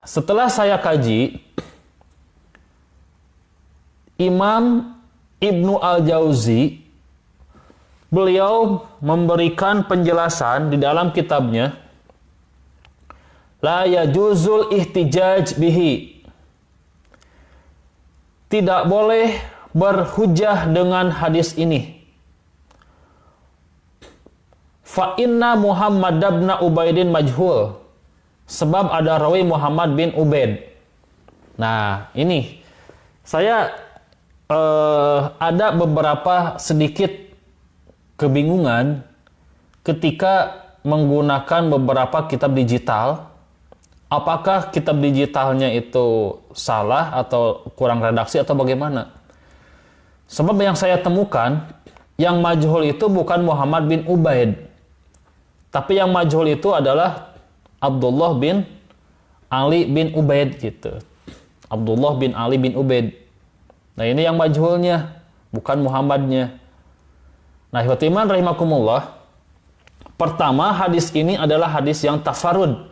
Setelah saya kaji, Imam Ibnu Al-Jauzi, beliau memberikan penjelasan di dalam kitabnya La yajuzul ihtijaj bihi. Tidak boleh berhujjah dengan hadis ini. Fa inna Muhammad ibn Ubaidin majhul. Sebab ada rawi Muhammad bin Ubaid. Nah, ini saya ada beberapa sedikit kebingungan ketika menggunakan beberapa kitab digital. Apakah kitab digitalnya itu salah atau kurang redaksi atau bagaimana? Sebab yang saya temukan, yang majhul itu bukan Muhammad bin Ubaid. Tapi yang majhul itu adalah Abdullah bin Ali bin Ubaid gitu. Abdullah bin Ali bin Ubaid. Nah, ini yang majhulnya, bukan Muhammadnya. Nah, ikhwatiman rahimakumullah. Pertama, hadis ini adalah hadis yang tafarud.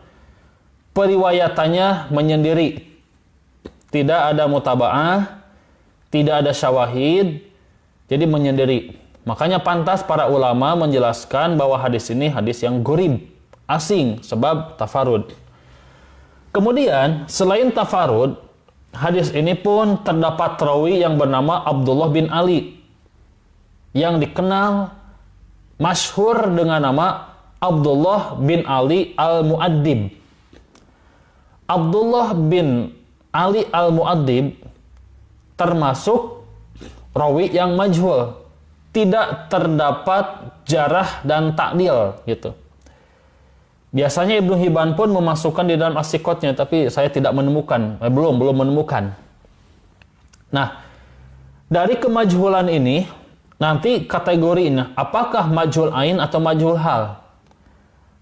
Periwayatannya menyendiri. Tidak ada mutaba'ah, tidak ada syawahid, jadi menyendiri. Makanya pantas para ulama menjelaskan bahwa hadis ini hadis yang gharib, asing, sebab tafarud. Kemudian, selain tafarud, hadis ini pun terdapat rawi yang bernama Abdullah bin Ali, yang dikenal masyhur dengan nama Abdullah bin Ali al-Mu'addib. Abdullah bin Ali al-Mu'addib termasuk rawi yang majhul. Tidak terdapat jarah dan ta'dil gitu. Biasanya Ibnu Hibban pun memasukkan di dalam as-siqatnya, tapi saya tidak menemukan, belum menemukan. Nah, dari kemajhulan ini nanti kategorinya apakah majhul ain atau majhul hal.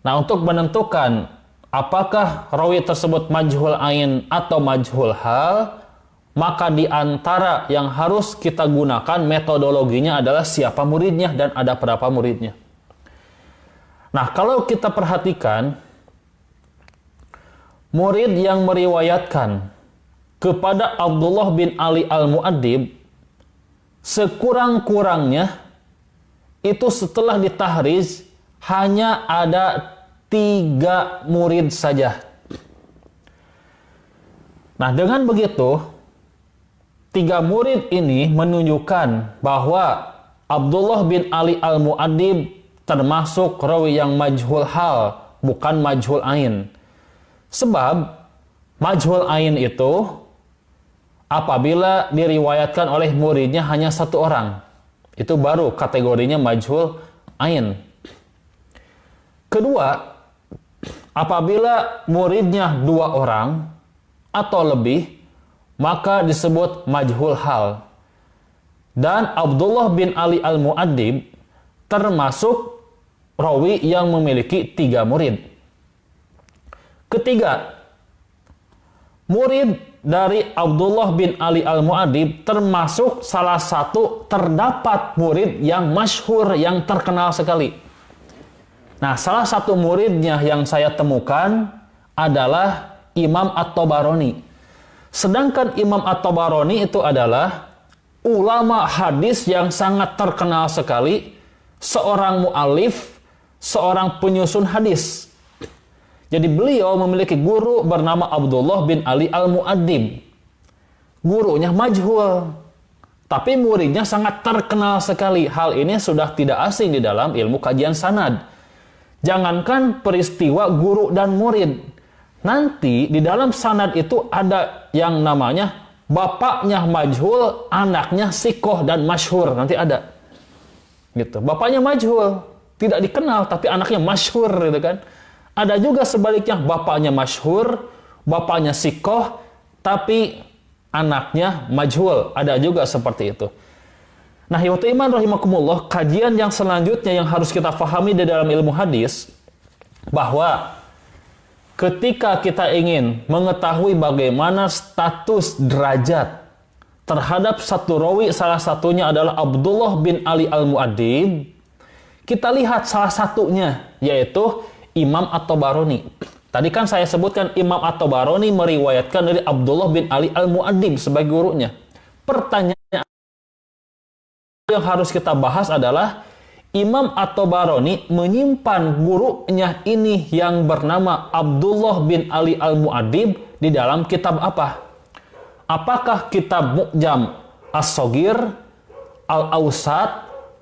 Nah, untuk menentukan apakah rawi tersebut majhul ain atau majhul hal, maka di antara yang harus kita gunakan metodologinya adalah siapa muridnya dan ada berapa muridnya. Nah, kalau kita perhatikan, murid yang meriwayatkan kepada Abdullah bin Ali al-Mu'addib, sekurang-kurangnya itu setelah ditahriz hanya ada 3 murid saja. Nah, dengan begitu, 3 murid ini menunjukkan bahwa Abdullah bin Ali al-Mu'addib termasuk rawi yang majhul hal, bukan majhul ain. Sebab majhul ain itu apabila diriwayatkan oleh muridnya hanya 1 orang. Itu baru kategorinya majhul ain. Kedua, apabila muridnya 2 orang atau lebih, maka disebut majhul hal. Dan Abdullah bin Ali al-Mu'addib termasuk rawi yang memiliki 3 murid. Ketiga, murid dari Abdullah bin Ali al-Mu'addib termasuk salah satu terdapat murid yang masyhur, yang terkenal sekali. Nah, salah satu muridnya yang saya temukan adalah Imam At-Tabarani. Sedangkan Imam At-Tabarani itu adalah ulama hadis yang sangat terkenal sekali, seorang mu'alif, seorang penyusun hadis. Jadi beliau memiliki guru bernama Abdullah bin Ali al-Mu'addib. Gurunya majhul, tapi muridnya sangat terkenal sekali. Hal ini sudah tidak asing di dalam ilmu kajian sanad. Jangankan peristiwa guru dan murid, nanti di dalam sanad itu ada yang namanya bapaknya majhul, anaknya sikoh dan masyhur, nanti ada. Gitu. Bapaknya majhul, tidak dikenal, tapi anaknya masyhur, gitu kan. Ada juga sebaliknya, bapaknya masyhur, bapaknya sikoh, tapi anaknya majhul. Ada juga seperti itu. Nah, ya iman rahimakumullah, kajian yang selanjutnya yang harus kita pahami di dalam ilmu hadis, bahwa ketika kita ingin mengetahui bagaimana status derajat terhadap satu rawi, salah satunya adalah Abdullah bin Ali al-Mu'addib, kita lihat salah satunya, yaitu Imam At-Tabarani. Tadi kan saya sebutkan Imam At-Tabarani meriwayatkan dari Abdullah bin Ali Al-Mu'addib sebagai gurunya. Pertanyaan yang harus kita bahas adalah Imam At-Tabarani menyimpan gurunya ini yang bernama Abdullah bin Ali Al-Mu'addib di dalam kitab apa? Apakah kitab Mu'jam As-Saghir, Al-Awsat,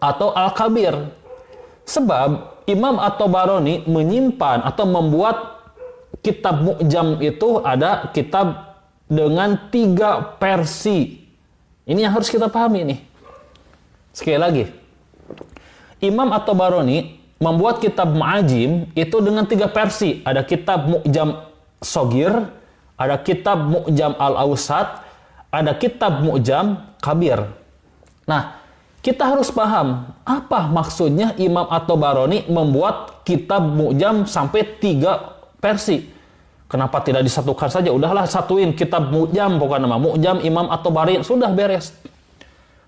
atau Al-Kabir? Sebab Imam At-Tabarani menyimpan atau membuat kitab Mu'jam itu ada kitab dengan 3 versi. Ini yang harus kita pahami nih. Sekali lagi, Imam At-Tabarani membuat kitab Ma'ajim itu dengan 3 versi. Ada kitab Mu'jam Saghir, ada kitab Mu'jam Al-Awsat, ada kitab Mu'jam Kabir. Nah, kita harus paham apa maksudnya Imam At-Tabarani membuat kitab Mu'jam sampai 3 versi. Kenapa tidak disatukan saja? Udahlah satuin kitab Mu'jam, bukan nama Mu'jam Imam At-Tabarani, sudah beres.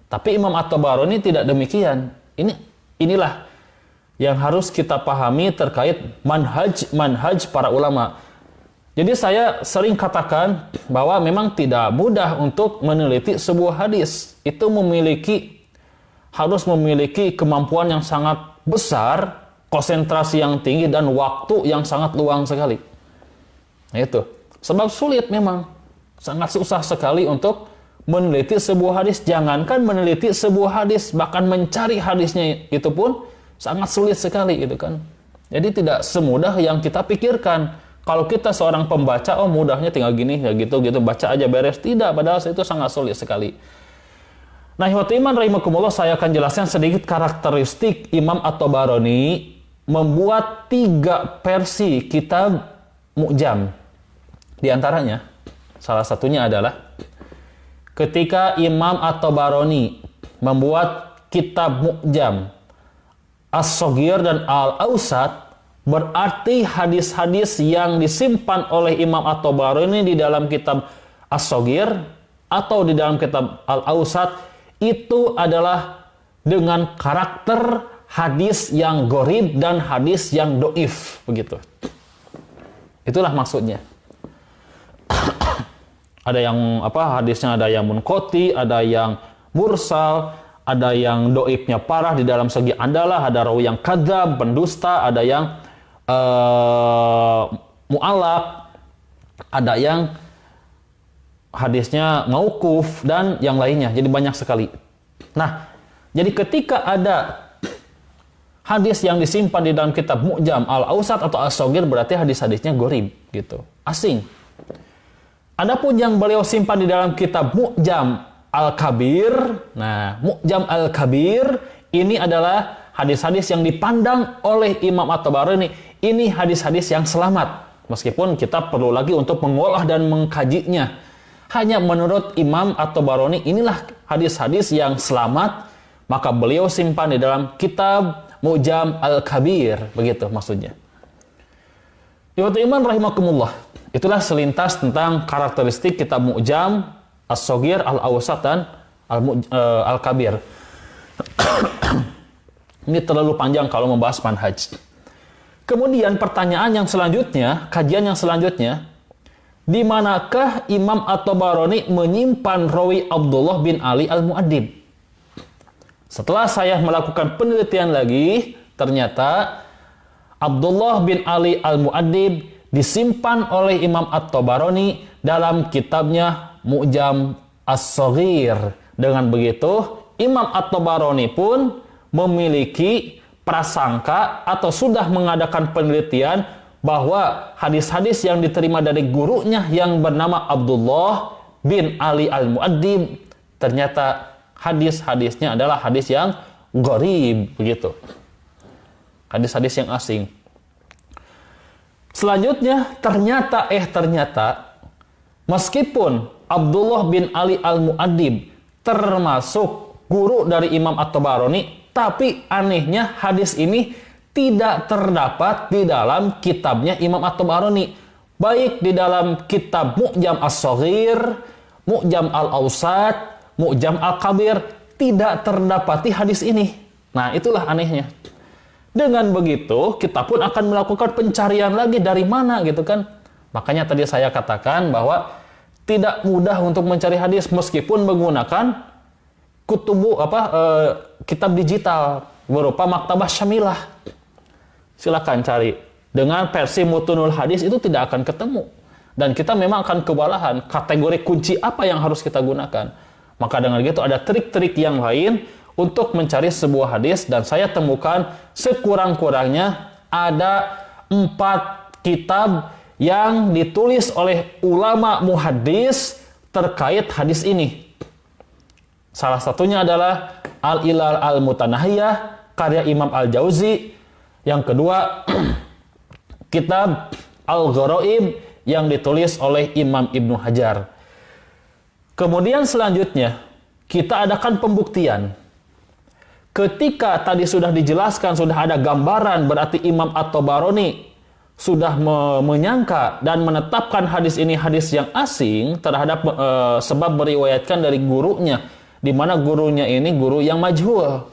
Tapi Imam At-Tabarani tidak demikian. Inilah yang harus kita pahami terkait manhaj para ulama. Jadi saya sering katakan bahwa memang tidak mudah untuk meneliti sebuah hadis. Itu harus memiliki kemampuan yang sangat besar, konsentrasi yang tinggi, dan waktu yang sangat luang sekali. Nah, itu. Sebab sulit memang. Sangat susah sekali untuk meneliti sebuah hadis. Jangankan meneliti sebuah hadis, bahkan mencari hadisnya itu pun sangat sulit sekali gitu kan. Jadi tidak semudah yang kita pikirkan. Kalau kita seorang pembaca, oh mudahnya tinggal gini, ya gitu, baca aja beres. Tidak, padahal itu sangat sulit sekali. Nah, ikhwati iman rahimakumullah, saya akan jelaskan sedikit karakteristik Imam At-Tabarani membuat 3 versi kitab Mu'jam. Di antaranya, salah satunya adalah ketika Imam At-Tabarani membuat kitab Mu'jam As-Saghir dan Al-Awsat, berarti hadis-hadis yang disimpan oleh Imam At-Tabarani di dalam kitab As-Saghir atau di dalam kitab Al-Awsat itu adalah dengan karakter hadis yang gharib dan hadis yang doif, begitu. Itulah maksudnya. Ada yang hadisnya ada yang munqati, ada yang mursal, ada yang doifnya parah di dalam segi andalah, ada rawi yang kadzab, pendusta, ada yang mu'allaq, ada yang hadisnya mauquf, dan yang lainnya. Jadi banyak sekali. Nah, jadi ketika ada hadis yang disimpan di dalam kitab Mu'jam Al-Awsat atau As-Saghir, berarti hadis-hadisnya gharib, gitu, asing. Adapun yang beliau simpan di dalam kitab Mu'jam Al-Kabir, nah, Mu'jam Al-Kabir ini adalah hadis-hadis yang dipandang oleh Imam At-Tabarani, ini hadis-hadis yang selamat. Meskipun kita perlu lagi untuk mengolah dan mengkajinya. Hanya menurut Imam At-Tabarani inilah hadis-hadis yang selamat, maka beliau simpan di dalam kitab Mu'jam Al-Kabir, begitu maksudnya. Ikhwati iman rahimakumullah. Itulah selintas tentang karakteristik kitab Mu'jam As-Saghir, Al-Awsat, dan Al-Kabir. Ini terlalu panjang kalau membahas manhaj. Kemudian pertanyaan yang selanjutnya, kajian yang selanjutnya, di manakah Imam At-Tabarani menyimpan rawi Abdullah bin Ali Al-Mu'addib? Setelah saya melakukan penelitian lagi, ternyata Abdullah bin Ali Al-Mu'addib disimpan oleh Imam At-Tabarani dalam kitabnya Mu'jam As-Saghir. Dengan begitu, Imam At-Tabarani pun memiliki prasangka atau sudah mengadakan penelitian bahwa hadis-hadis yang diterima dari gurunya yang bernama Abdullah bin Ali Al-Mu'addib ternyata hadis-hadisnya adalah hadis yang gharib, begitu. Hadis-hadis yang asing. Selanjutnya, ternyata meskipun Abdullah bin Ali Al-Mu'addib termasuk guru dari Imam At-Tabarani, tapi anehnya hadis ini tidak terdapat di dalam kitabnya Imam At-Tabarani. Baik di dalam kitab Mu'jam As-Saghir, Mu'jam Al-Awsat, Mu'jam Al-Kabir, tidak terdapati hadis ini. Nah, itulah anehnya. Dengan begitu, kita pun akan melakukan pencarian lagi dari mana gitu kan. Makanya tadi saya katakan bahwa tidak mudah untuk mencari hadis meskipun menggunakan kitab digital berupa maktabah syamilah. Silakan cari. Dengan versi mutunul hadis itu tidak akan ketemu. Dan kita memang akan kewalahan kategori kunci apa yang harus kita gunakan. Maka dengan gitu ada trik-trik yang lain untuk mencari sebuah hadis, dan saya temukan sekurang-kurangnya ada 4 kitab yang ditulis oleh ulama muhaddis terkait hadis ini. Salah satunya adalah Al-Ilal Al-Mutanahiyah karya Imam Al-Jauzi. Yang kedua, kitab Al-Gharaib yang ditulis oleh Imam Ibnu Hajar. Kemudian selanjutnya, kita adakan pembuktian. Ketika tadi sudah dijelaskan, sudah ada gambaran, berarti Imam At-Tabarani sudah menyangka dan menetapkan hadis ini hadis yang asing terhadap sebab meriwayatkan dari gurunya, di mana gurunya ini guru yang majhul.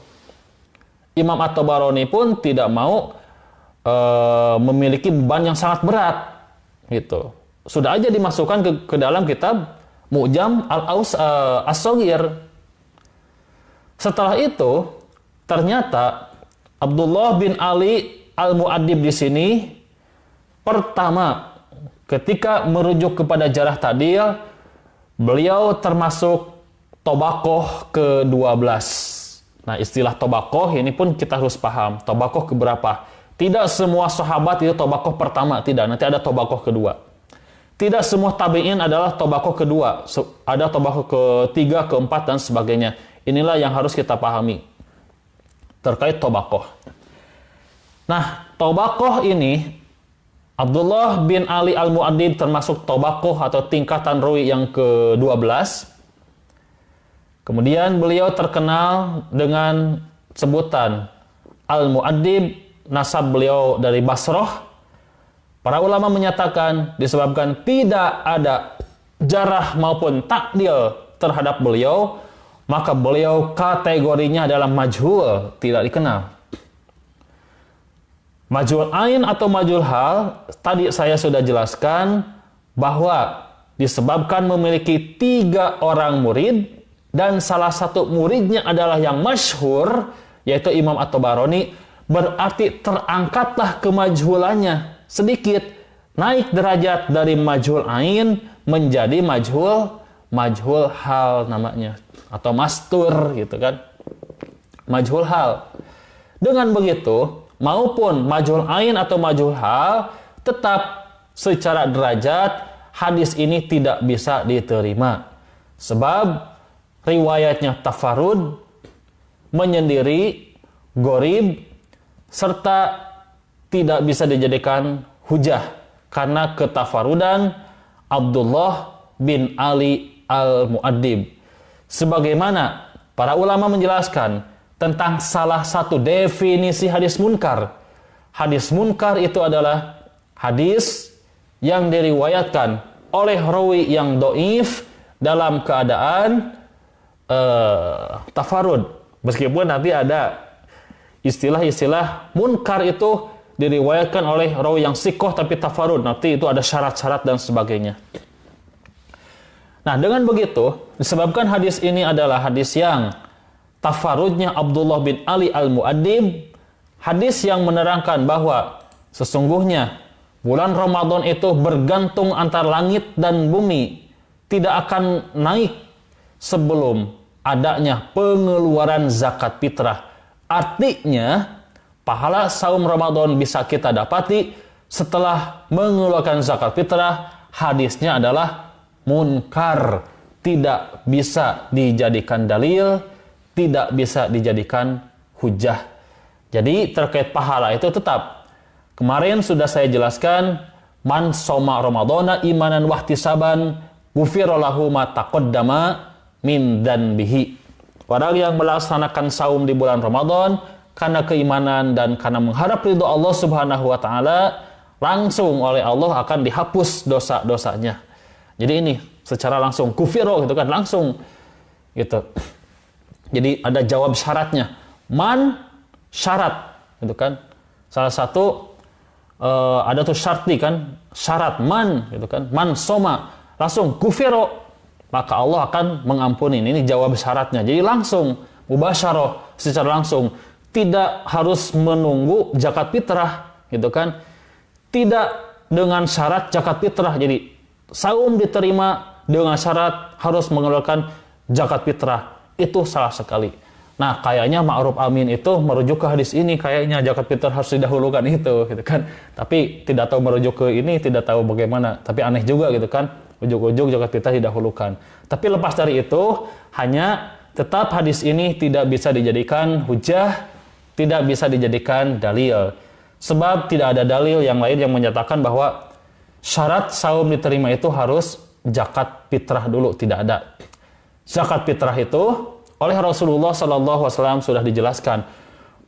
Imam At-Tabarani pun tidak mau memiliki beban yang sangat berat, gitu. Sudah aja dimasukkan ke dalam kitab Mu'jam As-Shaghir. Setelah itu, ternyata Abdullah bin Ali Al-Mu'addib di sini pertama ketika merujuk kepada jarah ta'dil, beliau termasuk tobakoh ke-12. Nah, istilah tobakoh ini pun kita harus paham. Tobakoh keberapa? Tidak semua sahabat itu tobakoh pertama, tidak. Nanti ada tobakoh kedua. Tidak semua tabi'in adalah tobakoh kedua. Ada tobakoh ketiga, keempat, dan sebagainya. Inilah yang harus kita pahami terkait tobakoh. Nah, tobakoh ini Abdullah bin Ali Al-Mu'addib termasuk tobakoh atau tingkatan rawi yang ke-12. Kemudian beliau terkenal dengan sebutan Al-Mu'addib, nasab beliau dari Basrah. Para ulama menyatakan disebabkan tidak ada jarah maupun ta'dil terhadap beliau, maka beliau kategorinya adalah majhul, tidak dikenal. Majhul ain atau majhul hal, tadi saya sudah jelaskan bahwa disebabkan memiliki 3 orang murid, dan salah satu muridnya adalah yang masyhur, yaitu Imam At-Tabarani, berarti terangkatlah kemajhulannya sedikit, naik derajat dari majhul ain menjadi majhul hal namanya, atau mastur gitu kan, majhul hal. Dengan begitu, maupun majhul ain atau majhul hal, tetap secara derajat hadis ini tidak bisa diterima, sebab riwayatnya tafarud, menyendiri, gharib, serta tidak bisa dijadikan hujah karena ketafarudan Abdullah bin Ali Al-Mu'addib. Sebagaimana para ulama menjelaskan tentang salah satu definisi hadis munkar. Hadis munkar itu adalah hadis yang diriwayatkan oleh rawi yang dhaif dalam keadaan tafarud. Meskipun nanti ada istilah-istilah munkar itu diriwayatkan oleh rawi yang sikoh tapi tafarud, nanti itu ada syarat-syarat dan sebagainya. Nah, dengan begitu disebabkan hadis ini adalah hadis yang tafarudnya Abdullah bin Ali Al-Mu'addib, hadis yang menerangkan bahwa sesungguhnya bulan Ramadan itu bergantung antara langit dan bumi, tidak akan naik sebelum adanya pengeluaran zakat fitrah. Artinya, pahala saum Ramadan bisa kita dapati setelah mengeluarkan zakat fitrah. Hadisnya adalah munkar, tidak bisa dijadikan dalil, tidak bisa dijadikan hujah. Jadi terkait pahala itu tetap, kemarin sudah saya jelaskan, man soma Ramadana imanan wahtisaban ghufira lahu ma taqaddama min dzanbihi. Orang yang melaksanakan saum di bulan Ramadan karena keimanan dan karena mengharap ridho Allah Subhanahu wa taala, langsung oleh Allah akan dihapus dosa-dosanya. Jadi ini secara langsung kufiro gitu kan, langsung gitu. Jadi ada jawab syaratnya. Man syarat gitu kan. Salah satu ada tuh syarti kan, syarat man gitu kan, man soma, langsung kufiro, maka Allah akan mengampuni. Ini jawab syaratnya. Jadi langsung mubasyarah, secara langsung, tidak harus menunggu zakat fitrah gitu kan. Tidak dengan syarat zakat fitrah. Jadi saum diterima dengan syarat harus mengeluarkan zakat fitrah. Itu salah sekali. Nah, kayaknya Ma'ruf Amin itu merujuk ke hadis ini, kayaknya zakat fitrah harus didahulukan itu, gitu kan. Tapi tidak tahu merujuk ke ini, tidak tahu bagaimana. Tapi aneh juga gitu kan, ujug-ujug zakat fitrah didahulukan. Tapi lepas dari itu, hanya tetap hadis ini tidak bisa dijadikan hujah, tidak bisa dijadikan dalil. Sebab tidak ada dalil yang lain yang menyatakan bahwa syarat saum diterima itu harus zakat fitrah dulu, tidak ada. Zakat fitrah itu oleh Rasulullah SAW sudah dijelaskan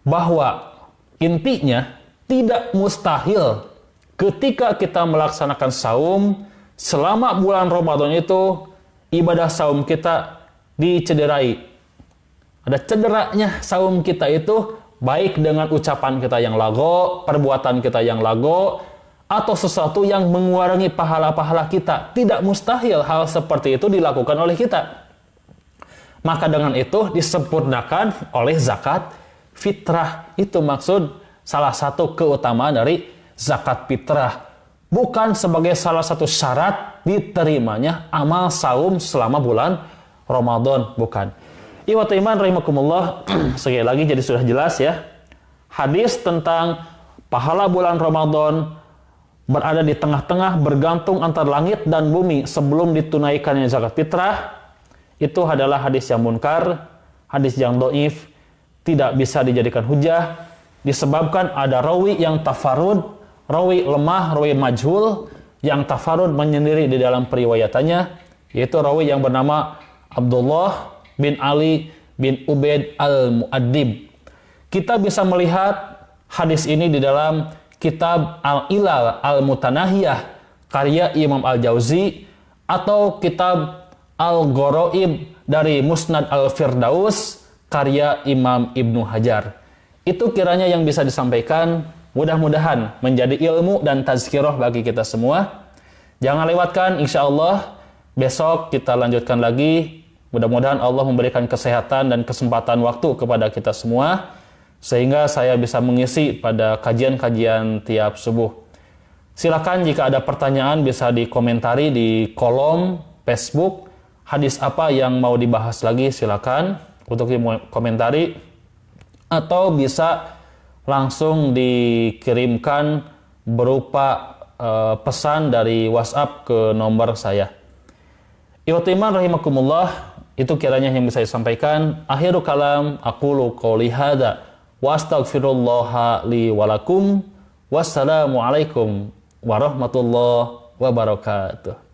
bahwa intinya tidak mustahil ketika kita melaksanakan saum selama bulan Ramadan itu ibadah saum kita dicederai. Ada cederanya saum kita itu baik dengan ucapan kita yang lago, perbuatan kita yang lago, atau sesuatu yang mengurangi pahala-pahala kita. Tidak mustahil hal seperti itu dilakukan oleh kita. Maka dengan itu disempurnakan oleh zakat fitrah. Itu maksud salah satu keutamaan dari zakat fitrah. Bukan sebagai salah satu syarat diterimanya amal saum selama bulan Ramadan, bukan. Ikhwatul iman rahimakumullah, sekali lagi jadi sudah jelas ya. Hadis tentang pahala bulan Ramadan berada di tengah-tengah, bergantung antara langit dan bumi sebelum ditunaikannya zakat fitrah. Itu adalah hadis yang munkar, hadis yang dhaif, tidak bisa dijadikan hujah, disebabkan ada rawi yang tafarud, rawi lemah, rawi majhul, yang tafarud menyendiri di dalam periwayatannya, yaitu rawi yang bernama Abdullah bin Ali bin Ubaid al-Mu'addib. Kita bisa melihat hadis ini di dalam kitab Al-Ilal Al-Mutanahiyah, karya Imam Al-Jauzi, atau kitab Al-Gharaib dari Musnad Al-Firdaus karya Imam Ibnu Hajar. Itu kiranya yang bisa disampaikan, mudah-mudahan menjadi ilmu dan tazkirah bagi kita semua. Jangan lewatkan, insya Allah besok kita lanjutkan lagi. Mudah-mudahan Allah memberikan kesehatan dan kesempatan waktu kepada kita semua, sehingga saya bisa mengisi pada kajian-kajian tiap subuh. Silakan jika ada pertanyaan bisa dikomentari di kolom Facebook. Hadis apa yang mau dibahas lagi silakan untuk dikomentari, atau bisa langsung dikirimkan berupa pesan dari WhatsApp ke nomor saya. Ikhwatul iman rahimakumullah, itu kiranya yang bisa saya sampaikan. Akhirul kalam aqulu qouli hadza wa astaghfirullaha li wa lakum. Wassalamualaikum warahmatullahi wabarakatuh.